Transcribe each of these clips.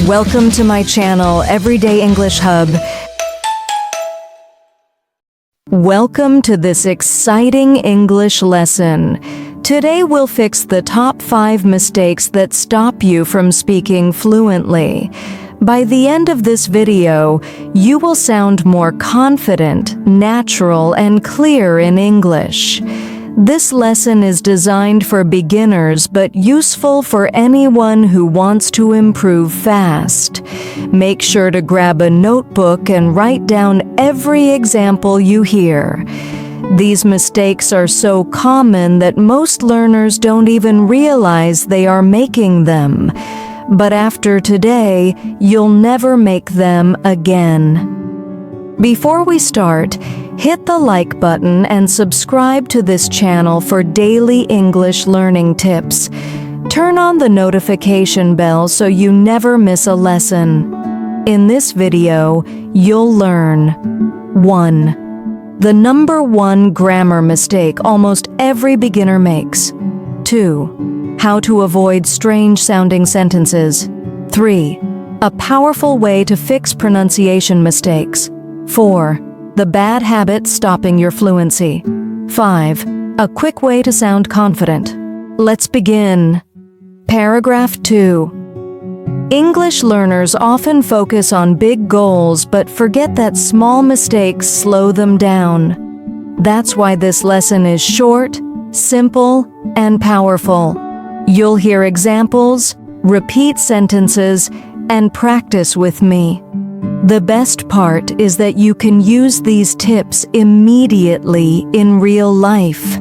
Welcome to my channel, Everyday English Hub. Welcome to this exciting English lesson. Today we'll fix the top 5 mistakes that stop you from speaking fluently. By the end of this video, you will sound more confident, natural, and clear in English. This lesson is designed for beginners but useful for anyone who wants to improve fast. Make sure to grab a notebook and write down every example you hear. These mistakes are so common that most learners don't even realize they are making them. But after today, you'll never make them again. Before we start, hit the like button and subscribe to this channel for daily English learning tips. Turn on the notification bell so you never miss a lesson. In this video, you'll learn 1. The number 1 grammar mistake almost every beginner makes. 2. How to avoid strange-sounding sentences. 3. A powerful way to fix pronunciation mistakes. 4. The bad habit stopping your fluency. 5. A quick way to sound confident. Let's begin. Paragraph 2. English learners often focus on big goals but forget that small mistakes slow them down. That's why this lesson is short, simple, and powerful. You'll hear examples, repeat sentences, and practice with me. The best part is that you can use these tips immediately in real life.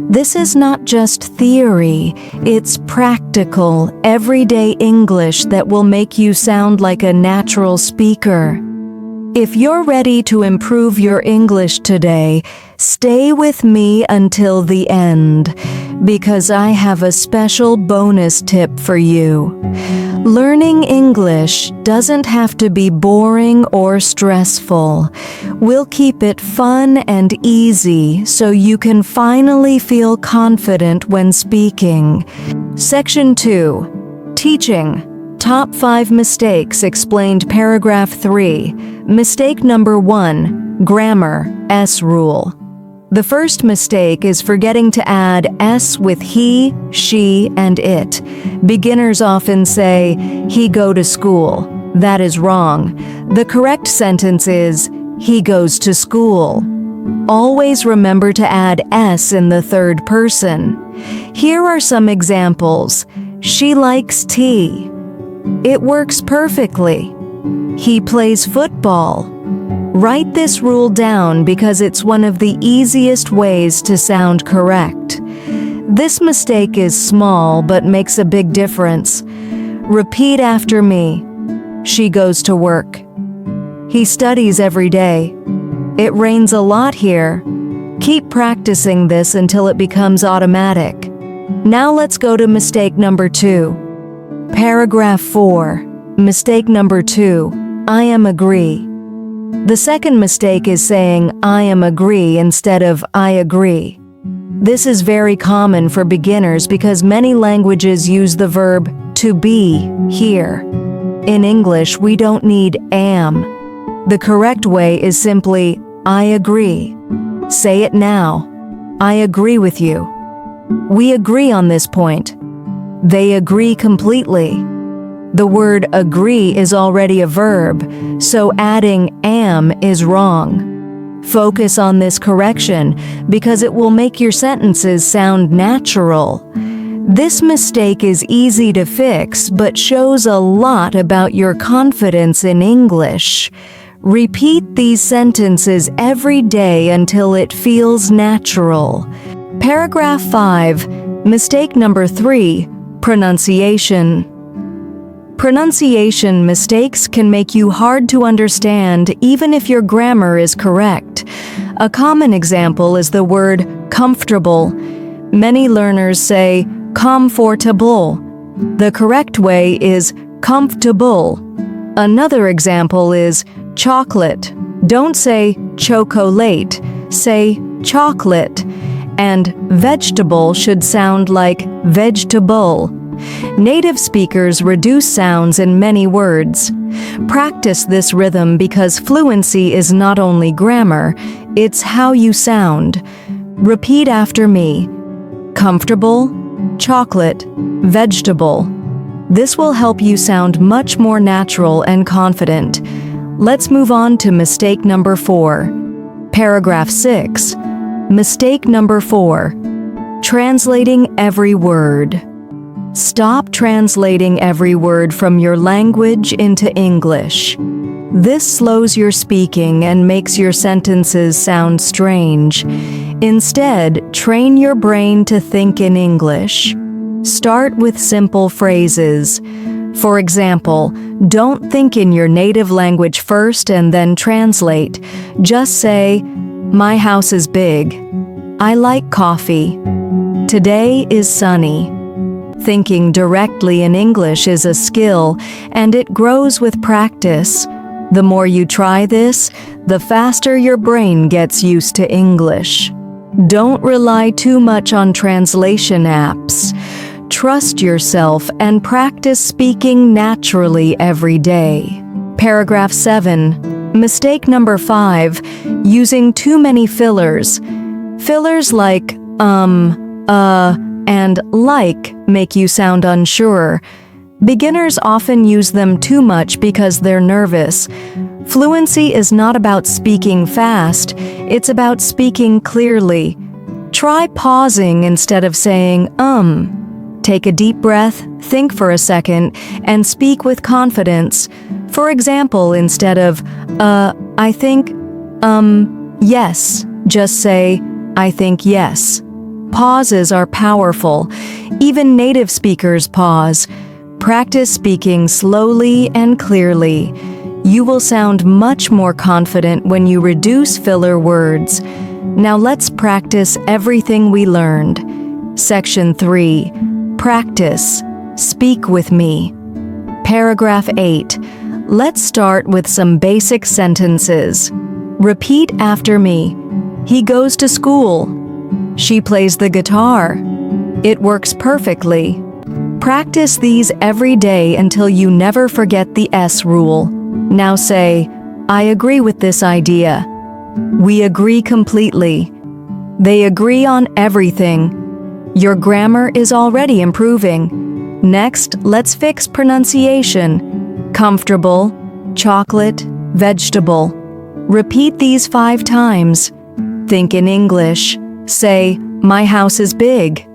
This is not just theory, it's practical, everyday English that will make you sound like a natural speaker. If you're ready to improve your English today, stay with me until the end, because I have a special bonus tip for you. Learning English doesn't have to be boring or stressful. We'll keep it fun and easy so you can finally feel confident when speaking. Section 2. Teaching. Top 5 mistakes explained paragraph 3. Mistake number 1. Grammar, S rule. The first mistake is forgetting to add S with he, she, and it. Beginners often say, he go to school. That is wrong. The correct sentence is, he goes to school. Always remember to add S in the third person. Here are some examples. She likes tea. It works perfectly. He plays football. Write this rule down because it's one of the easiest ways to sound correct. This mistake is small but makes a big difference. Repeat after me. She goes to work. He studies every day. It rains a lot here. Keep practicing this until it becomes automatic. Now let's go to mistake number 2. Paragraph 4. Mistake number 2. I am agree. The second mistake is saying I am agree instead of I agree. This is very common for beginners because many languages use the verb to be here. In English, we don't need am. The correct way is simply I agree. Say it now. I agree with you. We agree on this point. They agree completely. The word agree is already a verb, so adding am is wrong. Focus on this correction because it will make your sentences sound natural. This mistake is easy to fix but shows a lot about your confidence in English. Repeat these sentences every day until it feels natural. Paragraph 5. Mistake number 3. Pronunciation. Pronunciation mistakes can make you hard to understand even if your grammar is correct. A common example is the word comfortable. Many learners say comfortable. The correct way is comfortable. Another example is chocolate. Don't say chocolate, say chocolate. And vegetable should sound like vegetable. Native speakers reduce sounds in many words. Practice this rhythm because fluency is not only grammar, it's how you sound. Repeat after me. Comfortable, chocolate, vegetable. This will help you sound much more natural and confident. Let's move on to mistake number 4. Paragraph 6. Mistake number 4. Translating every word. Stop translating every word from your language into English. This slows your speaking and makes your sentences sound strange. Instead, train your brain to think in English. Start with simple phrases. For example, don't think in your native language first and then translate. Just say, "My house is big. I like coffee. Today is sunny." Thinking directly in English is a skill, and it grows with practice. The more you try this, the faster your brain gets used to English. Don't rely too much on translation apps. Trust yourself and practice speaking naturally every day. Paragraph 7. Mistake number 5. Using too many fillers. Fillers like and like make you sound unsure. Beginners often use them too much because they're nervous. Fluency is not about speaking fast, it's about speaking clearly. Try pausing instead of saying, Take a deep breath, think for a second, and speak with confidence. For example, instead of, I think, yes, just say, I think yes. Pauses are powerful. Even native speakers pause. Practice speaking slowly and clearly. You will sound much more confident when you reduce filler words. Now let's practice everything we learned. Section 3. Practice. Speak with me. Paragraph 8. Let's start with some basic sentences. Repeat after me. He goes to school. She plays the guitar. It works perfectly. Practice these every day until you never forget the S rule. Now say, I agree with this idea. We agree completely. They agree on everything. Your grammar is already improving. Next, let's fix pronunciation. Comfortable, chocolate, vegetable. Repeat these 5 times. Think in English. Say, my house is big.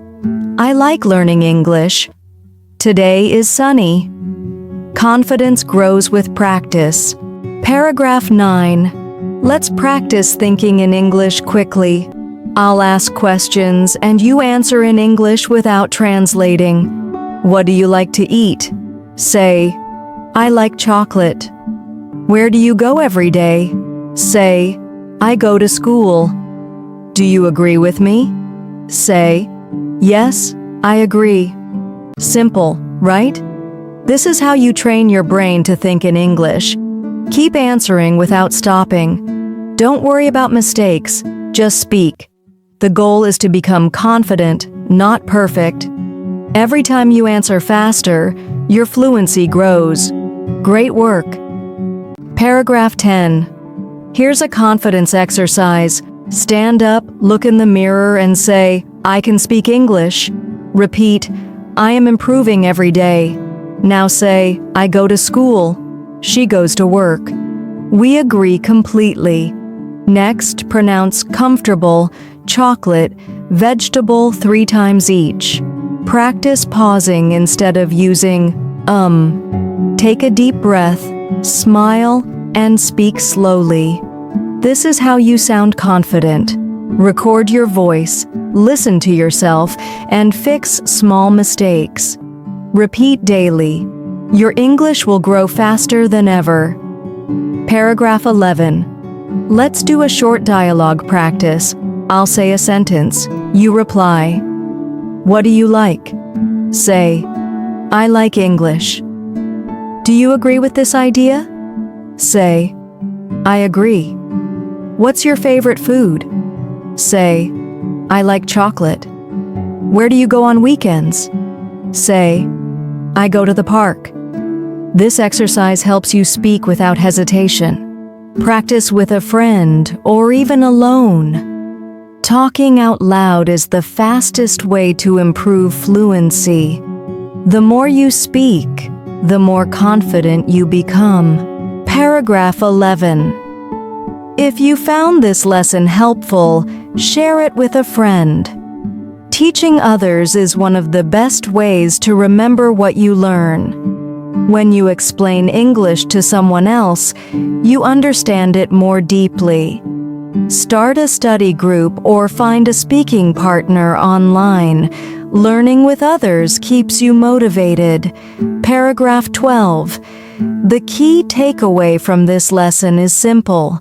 I like learning English. Today is sunny. Confidence grows with practice. Paragraph 9. Let's practice thinking in English quickly. I'll ask questions and you answer in English without translating. What do you like to eat? Say, I like chocolate. Where do you go every day? Say, I go to school. Do you agree with me? Say, yes, I agree. Simple, right? This is how you train your brain to think in English. Keep answering without stopping. Don't worry about mistakes, just speak. The goal is to become confident, not perfect. Every time you answer faster, your fluency grows. Great work. Paragraph 10. Here's a confidence exercise. Stand up, look in the mirror, and say, I can speak English. Repeat, I am improving every day. Now say, I go to school. She goes to work. We agree completely. Next, pronounce comfortable, chocolate, vegetable 3 times each. Practice pausing instead of using Take a deep breath, smile, and speak slowly. This is how you sound confident. Record your voice, listen to yourself, and fix small mistakes. Repeat daily. Your English will grow faster than ever. Paragraph 11. Let's do a short dialogue practice. I'll say a sentence. You reply. What do you like? Say, I like English. Do you agree with this idea? Say, I agree. What's your favorite food? Say, I like chocolate. Where do you go on weekends? Say, I go to the park. This exercise helps you speak without hesitation. Practice with a friend or even alone. Talking out loud is the fastest way to improve fluency. The more you speak, the more confident you become. Paragraph 11. If you found this lesson helpful, share it with a friend. Teaching others is one of the best ways to remember what you learn. When you explain English to someone else, you understand it more deeply. Start a study group or find a speaking partner online. Learning with others keeps you motivated. Paragraph 12. The key takeaway from this lesson is simple.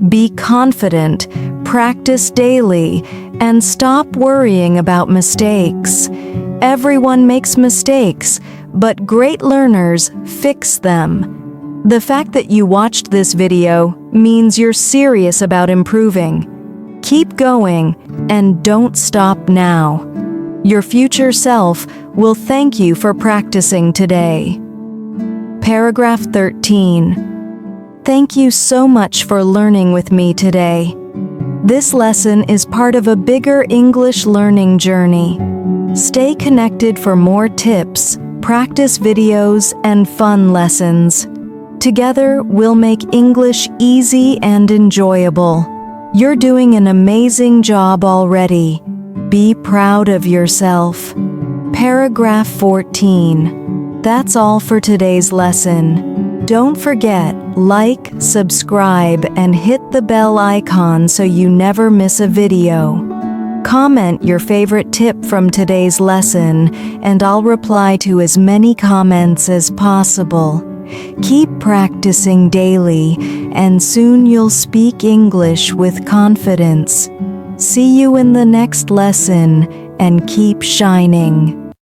Be confident, practice daily, and stop worrying about mistakes. Everyone makes mistakes, but great learners fix them. The fact that you watched this video means you're serious about improving. Keep going and don't stop now. Your future self will thank you for practicing today. Paragraph 13. Thank you so much for learning with me today. This lesson is part of a bigger English learning journey. Stay connected for more tips, practice videos, and fun lessons. Together, we'll make English easy and enjoyable. You're doing an amazing job already. Be proud of yourself. Paragraph 14. That's all for today's lesson. Don't forget, like, subscribe, and hit the bell icon so you never miss a video. Comment your favorite tip from today's lesson, and I'll reply to as many comments as possible. Keep practicing daily, and soon you'll speak English with confidence. See you in the next lesson, and keep shining.